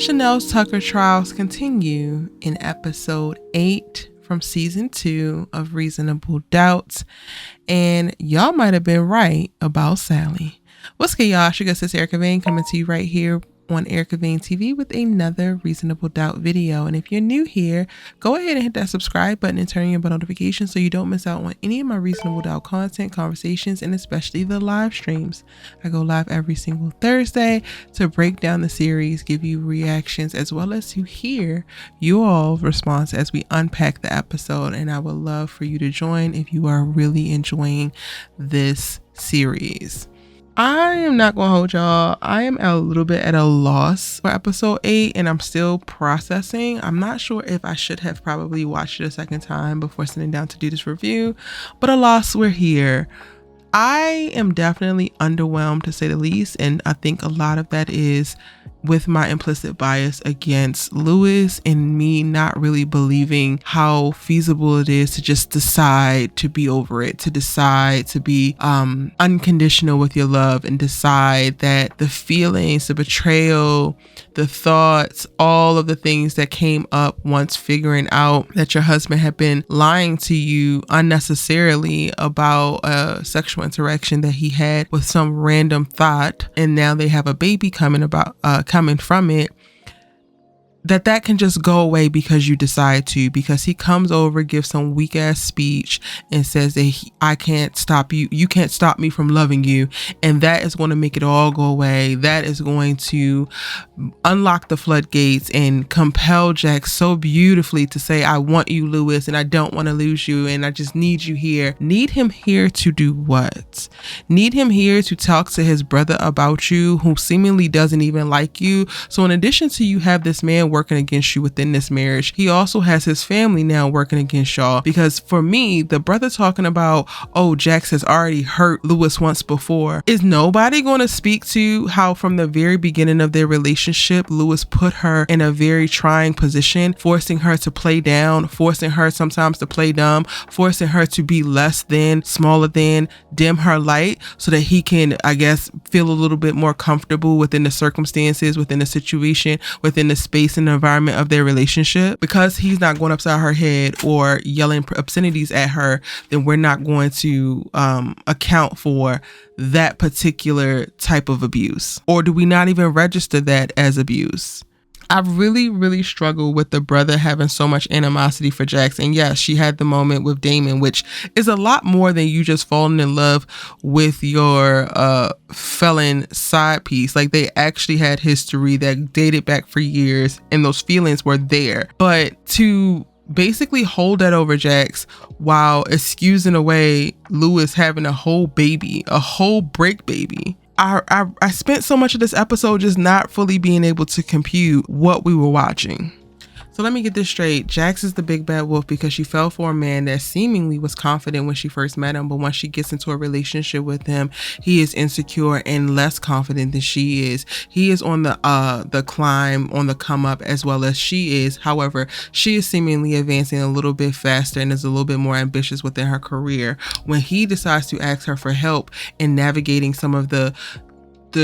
Shanelle's Tucker trials continue in episode 8 from season 2 of Reasonable Doubts. And y'all might have been right about Sally. What's good, y'all? It's your sis Erica Vane coming to you right here on Erica Vane TV with another Reasonable Doubt video. And if you're new here, go ahead and hit that subscribe button and turn on your bell notifications so you don't miss out on any of my Reasonable Doubt content, conversations, and especially the live streams. I go live every single Thursday to break down the series, give you reactions, as well as to hear you all's response as we unpack the episode. And I would love for you to join if you are really enjoying this series. I am not gonna hold y'all. I am a little bit at a loss for episode 8 and I'm still processing. I'm not sure if I should have probably watched it a second time before sitting down to do this review, but alas, we're here. I am definitely underwhelmed, to say the least, and I think a lot of that is with my implicit bias against Lewis and me not really believing how feasible it is to just decide to be over it, to decide to be unconditional with your love, and decide that the feelings, the betrayal, the thoughts, all of the things that came up once figuring out that your husband had been lying to you unnecessarily about a sexual interaction that he had with some random thought, and now they have a baby coming from it, that can just go away because you decide to, because he comes over, gives some weak ass speech and says that I can't stop you, you can't stop me from loving you, and that is going to make it all go away. That is going to unlock the floodgates and compel Jax so beautifully to say, I want you, Lewis, and I don't want to lose you, and I just need you here. Need him here to do what? Need him here to talk to his brother about you, who seemingly doesn't even like you. So in addition to you have this man working against you within this marriage, he also has his family now working against y'all. Because for me, the brother talking about, oh, Jax has already hurt Lewis once before, is nobody going to speak to how from the very beginning of their relationship, Lewis put her in a very trying position, forcing her to play down, forcing her sometimes to play dumb, forcing her to be less than, smaller than, dim her light so that he can, I guess, feel a little bit more comfortable within the circumstances, within the situation, within the space and the environment of their relationship. Because he's not going upside her head or yelling obscenities at her, then we're not going to account for that particular type of abuse. Or do we not even register that as abuse? I've really struggled with the brother having so much animosity for Jax. And yes, she had the moment with Damon, which is a lot more than you just falling in love with your felon side piece. Like, they actually had history that dated back for years and those feelings were there. But to basically hold that over Jax while excusing away Lewis having a whole baby, a whole break baby. I spent so much of this episode just not fully being able to compute what we were watching. So let me get this straight. Jax is the big bad wolf because she fell for a man that seemingly was confident when she first met him, but once she gets into a relationship with him, he is insecure and less confident than she is. He is on the climb, on the come up, as well as she is. However, she is seemingly advancing a little bit faster and is a little bit more ambitious within her career. When he decides to ask her for help in navigating some of the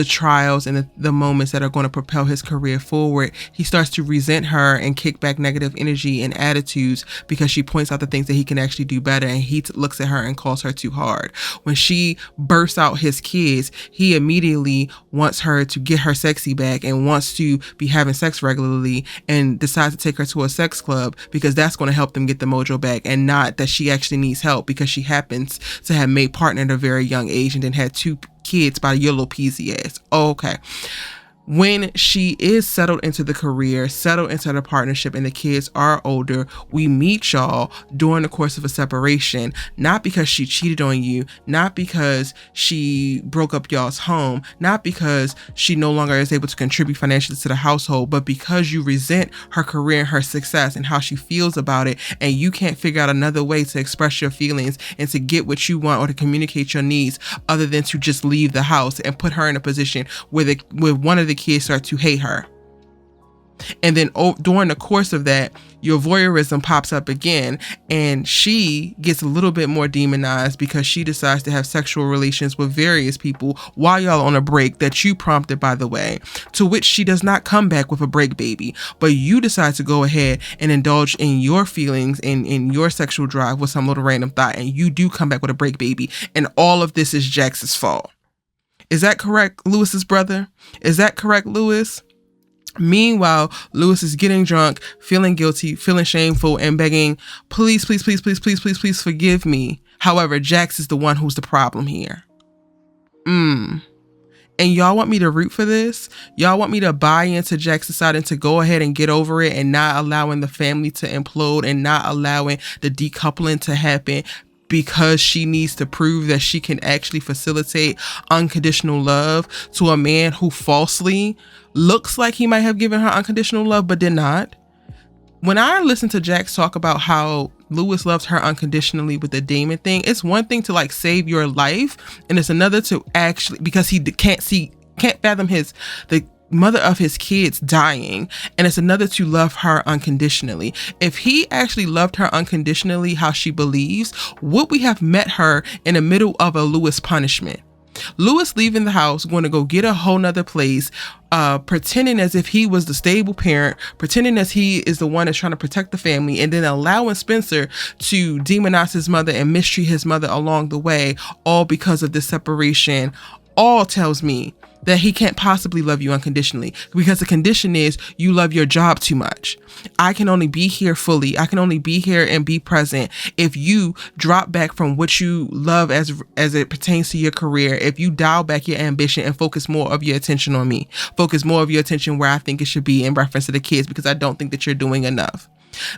trials and the moments that are going to propel his career forward, he starts to resent her and kick back negative energy and attitudes because she points out the things that he can actually do better, and he looks at her and calls her too hard. When she bursts out his kids, he immediately wants her to get her sexy back and wants to be having sex regularly and decides to take her to a sex club because that's going to help them get the mojo back, and not that she actually needs help because she happens to have made partner at a very young age and then had 2 kids by your little peasy ass. Okay. When she is settled into the career, settled into the partnership, and the kids are older, we meet y'all during the course of a separation, not because she cheated on you, not because she broke up y'all's home, not because she no longer is able to contribute financially to the household, but because you resent her career and her success and how she feels about it, and you can't figure out another way to express your feelings and to get what you want or to communicate your needs other than to just leave the house and put her in a position where one of the kids start to hate her. And then during the course of that, your voyeurism pops up again, and she gets a little bit more demonized because she decides to have sexual relations with various people while y'all on a break that you prompted, by the way, to which she does not come back with a break baby, but you decide to go ahead and indulge in your feelings and in your sexual drive with some little random thought, and you do come back with a break baby, and all of this is Jax's fault. Is that correct, Lewis's brother? Is that correct, Lewis? Meanwhile, Lewis is getting drunk, feeling guilty, feeling shameful, and begging, please, please, please, please, please, please, please forgive me. However, Jax is the one who's the problem here. And y'all want me to root for this? Y'all want me to buy into Jax deciding to go ahead and get over it and not allowing the family to implode and not allowing the decoupling to happen because she needs to prove that she can actually facilitate unconditional love to a man who falsely looks like he might have given her unconditional love but did not. When I listen to Jax talk about how Lewis loves her unconditionally with the Damon thing, it's one thing to like save your life, and it's another to actually, because he can't fathom the mother of his kids dying, and it's another to love her unconditionally. If he actually loved her unconditionally how she believes, would we have met her in the middle of a Lewis punishment? Lewis leaving the house, going to go get a whole nother place, pretending as if he was the stable parent, pretending as he is the one that's trying to protect the family, and then allowing Spenser to demonize his mother and mistreat his mother along the way, all because of this separation, all tells me that he can't possibly love you unconditionally, because the condition is you love your job too much. I can only be here fully. I can only be here and be present if you drop back from what you love as it pertains to your career, if you dial back your ambition and focus more of your attention on me, focus more of your attention where I think it should be in reference to the kids, because I don't think that you're doing enough.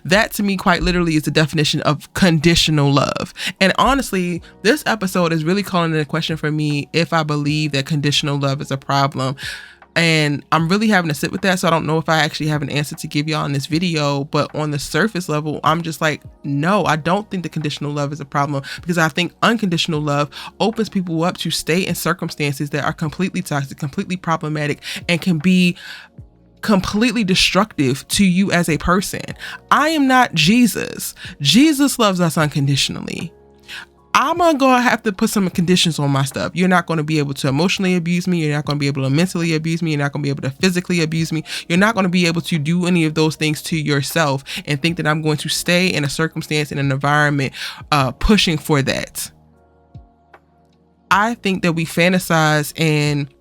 That to me quite literally is the definition of conditional love. And honestly, this episode is really calling into question for me if I believe that conditional love is a problem. And I'm really having to sit with that. So I don't know if I actually have an answer to give y'all in this video, but on the surface level, I'm just like, no, I don't think the conditional love is a problem, because I think unconditional love opens people up to stay in circumstances that are completely toxic, completely problematic, and can be completely destructive to you as a person. I am not Jesus. Jesus loves us unconditionally. I'm gonna go have to put some conditions on my stuff. You're not going to be able to emotionally abuse me. You're not going to be able to mentally abuse me. You're not going to be able to physically abuse me. You're not going to be able to do any of those things to yourself and think that I'm going to stay in a circumstance, in an environment, pushing for that. I think that we fantasize and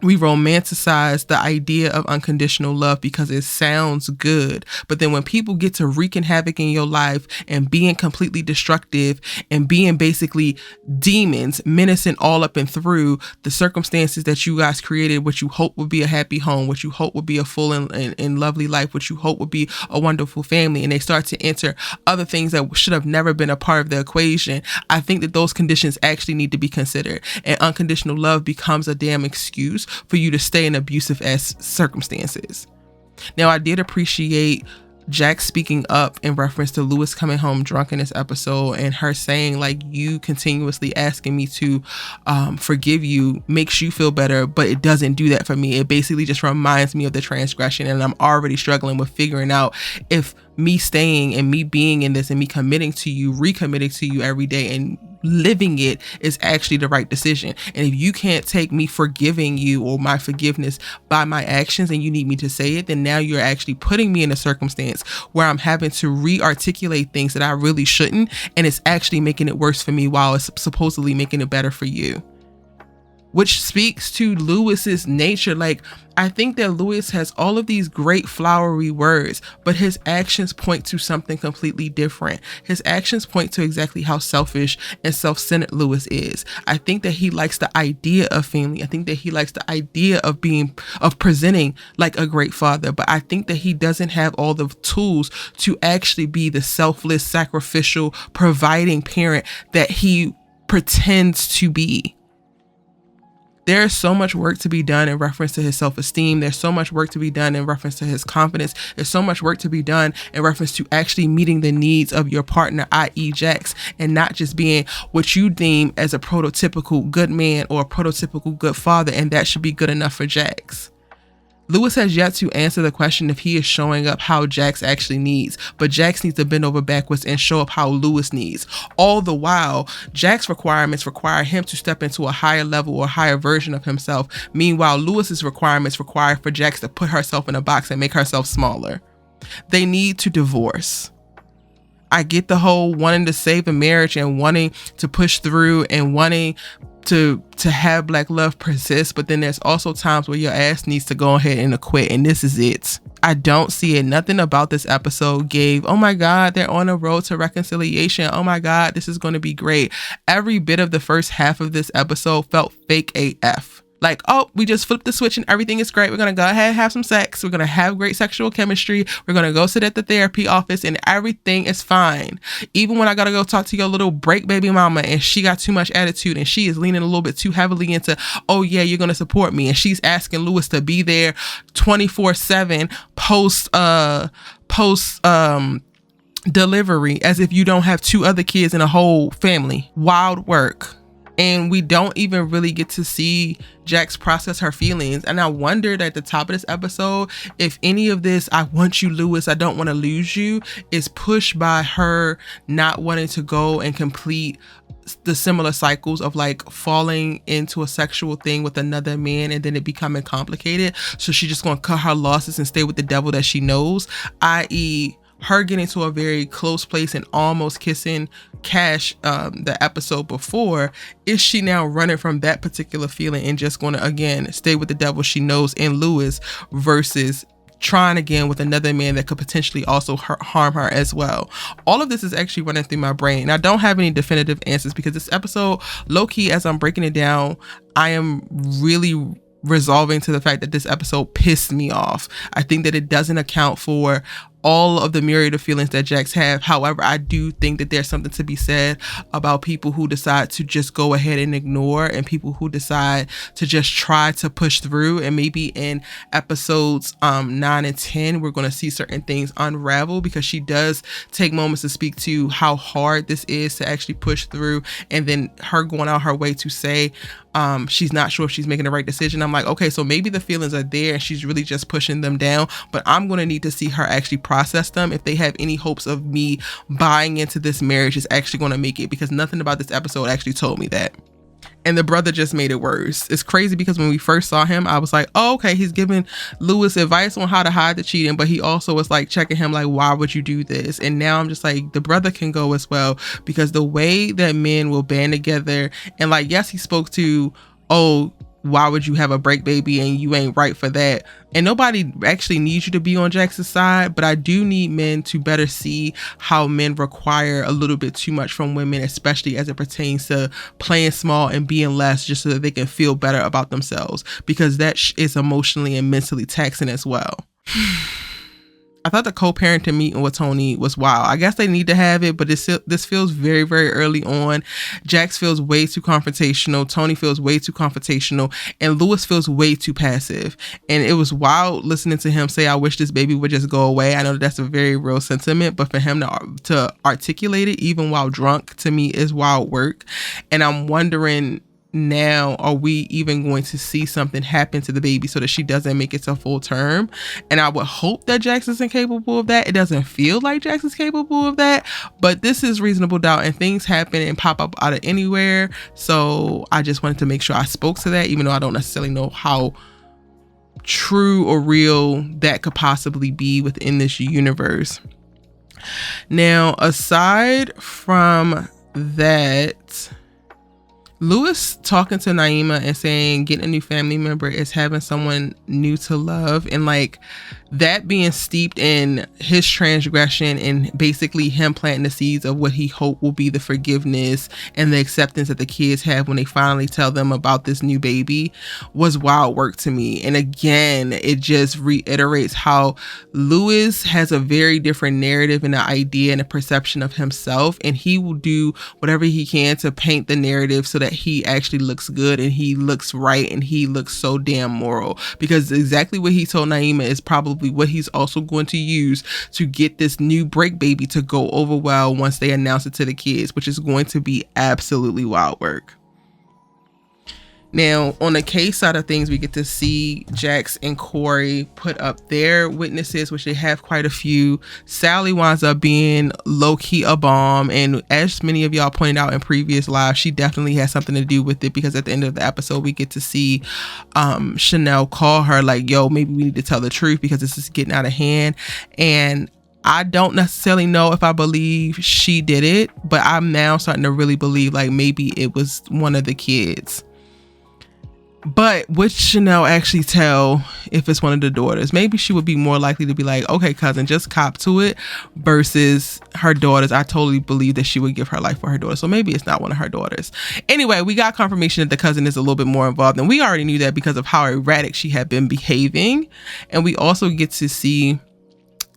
we romanticize the idea of unconditional love because it sounds good. But then when people get to wreaking havoc in your life and being completely destructive and being basically demons, menacing all up and through the circumstances that you guys created, what you hope would be a happy home, what you hope would be a full and lovely life, what you hope would be a wonderful family, and they start to enter other things that should have never been a part of the equation, I think that those conditions actually need to be considered. And unconditional love becomes a damn excuse for you to stay in abusive ass circumstances. Now, I did appreciate Jax speaking up in reference to Lewis coming home drunk in this episode, and her saying like, you continuously asking me to forgive you makes you feel better, but it doesn't do that for me. It basically just reminds me of the transgression, and I'm already struggling with figuring out if me staying and me being in this and me committing to you, recommitting to you every day and living it is actually the right decision. And if you can't take me forgiving you or my forgiveness by my actions and you need me to say it, then now you're actually putting me in a circumstance where I'm having to re-articulate things that I really shouldn't, and it's actually making it worse for me while it's supposedly making it better for you. Which speaks to Lewis's nature. Like, I think that Lewis has all of these great flowery words, but his actions point to something completely different. His actions point to exactly how selfish and self-centered Lewis is. I think that he likes the idea of family. I think that he likes the idea of presenting like a great father, but I think that he doesn't have all the tools to actually be the selfless, sacrificial, providing parent that he pretends to be. There's so much work to be done in reference to his self-esteem. There's so much work to be done in reference to his confidence. There's so much work to be done in reference to actually meeting the needs of your partner, i.e. Jax, and not just being what you deem as a prototypical good man or a prototypical good father, and that should be good enough for Jax. Lewis has yet to answer the question if he is showing up how Jax actually needs, but Jax needs to bend over backwards and show up how Lewis needs. All the while, Jax's requirements require him to step into a higher level or higher version of himself. Meanwhile, Lewis's requirements require for Jax to put herself in a box and make herself smaller. They need to divorce. I get the whole wanting to save a marriage and wanting to push through and wanting to have black love persist, but then there's also times where your ass needs to go ahead and quit, and this is it. I don't see it. Nothing about this episode gave, oh my God, they're on a road to reconciliation. Oh my God, this is going to be great. Every bit of the first half of this episode felt fake AF. Like, oh, we just flipped the switch and everything is great. We're going to go ahead and have some sex. We're going to have great sexual chemistry. We're going to go sit at the therapy office and everything is fine. Even when I got to go talk to your little break baby mama and she got too much attitude and she is leaning a little bit too heavily into, oh yeah, you're going to support me. And she's asking Lewis to be there 24/7 post delivery, as if you don't have two other kids in a whole family. Wild work. And we don't even really get to see Jax process her feelings. And I wondered at the top of this episode if any of this, I want you, Lewis, I don't want to lose you, is pushed by her not wanting to go and complete the similar cycles of like falling into a sexual thing with another man and then it becoming complicated. So she's just going to cut her losses and stay with the devil that she knows, i.e., her getting to a very close place and almost kissing Cash the episode before. Is she now running from that particular feeling and just going to again stay with the devil she knows in Lewis versus trying again with another man that could potentially also harm her as well? All of this is actually running through my brain, and I don't have any definitive answers because this episode, low-key, as I'm breaking it down, I am really resolving to the fact that this episode pissed me off. I think that it doesn't account for all of the myriad of feelings that Jax have. However, I do think that there's something to be said about people who decide to just go ahead and ignore, and people who decide to just try to push through. And maybe in episodes 9 and 10, we're going to see certain things unravel, because she does take moments to speak to how hard this is to actually push through, and then her going out her way to say she's not sure if she's making the right decision. I'm like, okay, so maybe the feelings are there and she's really just pushing them down, but I'm going to need to see her actually process them if they have any hopes of me buying into this marriage is actually going to make it, because nothing about this episode actually told me that. And the brother just made it worse. It's crazy because when we first saw him, I was like, oh, okay, he's giving Lewis advice on how to hide the cheating, but he also was like checking him like, why would you do this? And now I'm just like, the brother can go as well, because the way that men will band together and like, yes, he spoke to, oh, why would you have a break baby and you ain't right for that? And nobody actually needs you to be on Jax's side, but I do need men to better see how men require a little bit too much from women, especially as it pertains to playing small and being less just so that they can feel better about themselves, because that is emotionally and mentally taxing as well. I thought the co-parenting meeting with Tony was wild. I guess they need to have it, but this feels very, very early on. Jax feels way too confrontational. Tony feels way too confrontational. And Lewis feels way too passive. And it was wild listening to him say, I wish this baby would just go away. I know that's a very real sentiment, but for him to articulate it even while drunk, to me, is wild work. And I'm wondering, now, are we even going to see something happen to the baby so that she doesn't make it to full term? And I would hope that Jax isn't capable of that. It doesn't feel like Jax is capable of that, but this is reasonable doubt, and things happen and pop up out of anywhere. So I just wanted to make sure I spoke to that, even though I don't necessarily know how true or real that could possibly be within this universe. Now, aside from that, Lewis talking to Naima and saying getting a new family member is having someone new to love, and like that being steeped in his transgression and basically him planting the seeds of what he hoped will be the forgiveness and the acceptance that the kids have when they finally tell them about this new baby was wild work to me. And again, it just reiterates how Lewis has a very different narrative and an idea and a perception of himself, and he will do whatever he can to paint the narrative so that he actually looks good and he looks right and he looks so damn moral, because exactly what he told Naima is probably what he's also going to use to get this new break baby to go over well once they announce it to the kids, which is going to be absolutely wild work. Now, on the case side of things, we get to see Jax and Corey put up their witnesses, which they have quite a few. Sally winds up being low-key a bomb, and as many of y'all pointed out in previous lives, she definitely has something to do with it, because at the end of the episode, we get to see Shanelle call her like, yo, maybe we need to tell the truth because this is getting out of hand. And I don't necessarily know if I believe she did it, but I'm now starting to really believe like maybe it was one of the kids. But would Shanelle actually tell if it's one of the daughters? Maybe she would be more likely to be like, okay, cousin, just cop to it, versus her daughters. I totally believe that she would give her life for her daughter. So maybe it's not one of her daughters. Anyway, we got confirmation that the cousin is a little bit more involved, and we already knew that because of how erratic she had been behaving. And we also get to see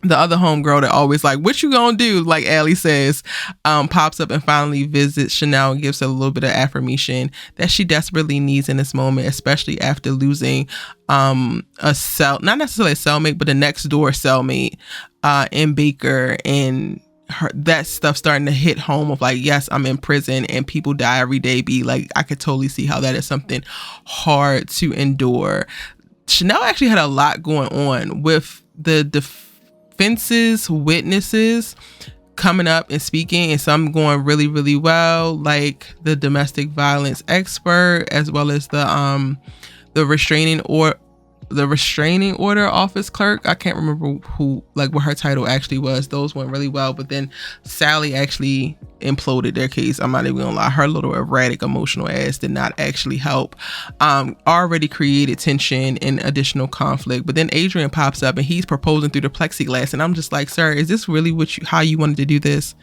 the other homegirl that always like, what you gonna do? Like Allie says, pops up and finally visits Shanelle and gives her a little bit of affirmation that she desperately needs in this moment, especially after losing not necessarily a cellmate, but a next door cellmate in Baker. And that stuff starting to hit home of like, yes, I'm in prison and people die every day. I could totally see how that is something hard to endure. Shanelle actually had a lot going on with the defense's witnesses coming up and speaking, and some going really, really well, like the domestic violence expert, as well as the restraining order office clerk. I can't remember what her title actually was. Those went really well, but then Sally actually imploded their case. I'm not even gonna lie, her little erratic emotional ass did not actually help. Already created tension and additional conflict. But then Adrian pops up and he's proposing through the plexiglass, and I'm just like, sir, is this really how you wanted to do this?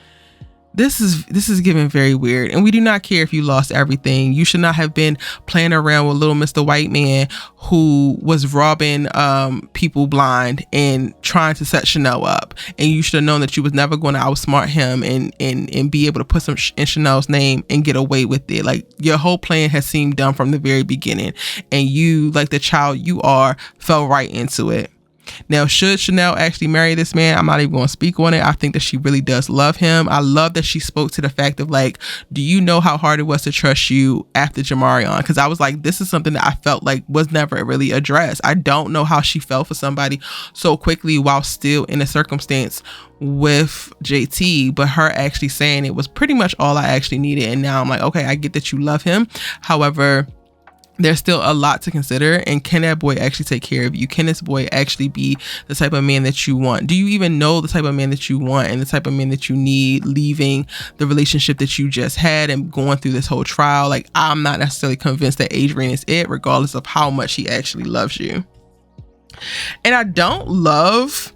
This is giving very weird, and we do not care if you lost everything. You should not have been playing around with little Mr. White Man who was robbing people blind and trying to set Shanelle up. And you should have known that you was never going to outsmart him and be able to put some in Chanel's name and get away with it. Like, your whole plan has seemed dumb from the very beginning, and you, like the child you are, fell right into it. Now, should Shanelle actually marry this man? I'm not even going to speak on it. I think that she really does love him. I love that she spoke to the fact of like, do you know how hard it was to trust you after Jamarion? Because I was like, this is something that I felt like was never really addressed. I don't know how she fell for somebody so quickly while still in a circumstance with JT, but her actually saying it was pretty much all I actually needed. And now I'm like, okay, I get that you love him. However, there's still a lot to consider, and can that boy actually take care of you? Can this boy actually be the type of man that you want? Do you even know the type of man that you want and the type of man that you need, leaving the relationship that you just had and going through this whole trial? Like, I'm not necessarily convinced that Adrian is it, regardless of how much he actually loves you. And I don't love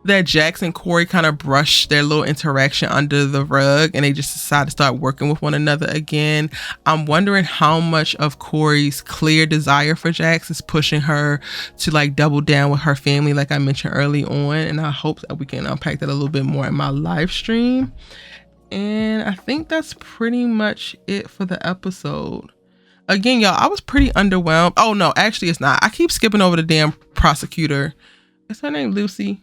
that Jax and Corey kind of brushed their little interaction under the rug and they just decided to start working with one another again. I'm wondering how much of Corey's clear desire for Jax is pushing her to like double down with her family, like I mentioned early on. And I hope that we can unpack that a little bit more in my live stream. And I think that's pretty much it for the episode. Again, y'all, I was pretty underwhelmed. Oh no, actually it's not. I keep skipping over the damn prosecutor. Is her name Lucy?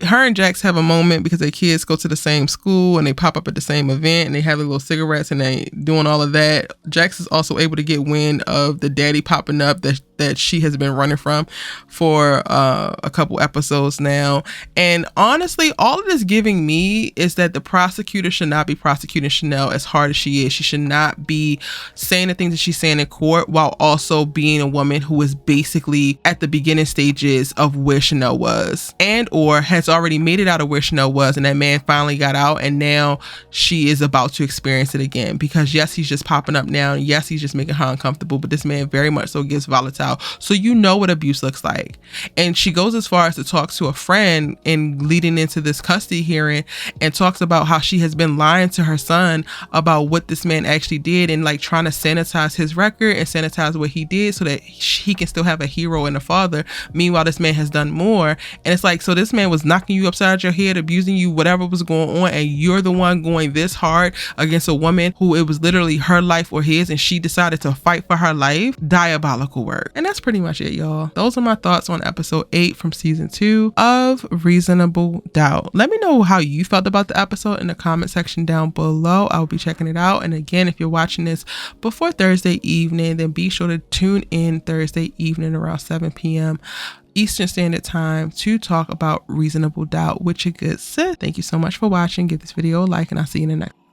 Her and Jax have a moment because their kids go to the same school and they pop up at the same event and they have their little cigarettes and they doing all of that. Jax is also able to get wind of the daddy popping up that she has been running from for a couple episodes now. And honestly, all of this giving me is that the prosecutor should not be prosecuting Shanelle as hard as she is. She should not be saying the things that she's saying in court while also being a woman who is basically at the beginning stages of where Shanelle was, and or has already made it out of where Shanelle was, and that man finally got out and now she is about to experience it again. Because yes, he's just popping up now, and yes, he's just making her uncomfortable, but this man very much so gets volatile. So you know what abuse looks like. And she goes as far as to talk to a friend and leading into this custody hearing and talks about how she has been lying to her son about what this man actually did and like trying to sanitize his record and sanitize what he did so that he can still have a hero and a father. Meanwhile, this man has done more. And it's like, so this man was knocking you upside your head, abusing you, whatever was going on, and you're the one going this hard against a woman who it was literally her life or his, and she decided to fight for her life. Diabolical work. And that's pretty much it, y'all. Those are my thoughts on episode 8 from season 2 of Reasonable Doubt. Let me know how you felt about the episode in the comment section down below. I'll be checking it out. And again, if you're watching this before Thursday evening, then be sure to tune in Thursday evening around 7 p.m. Eastern Standard Time to talk about Reasonable Doubt with your good sis. Thank you so much for watching. Give this video a like, and I'll see you in the next.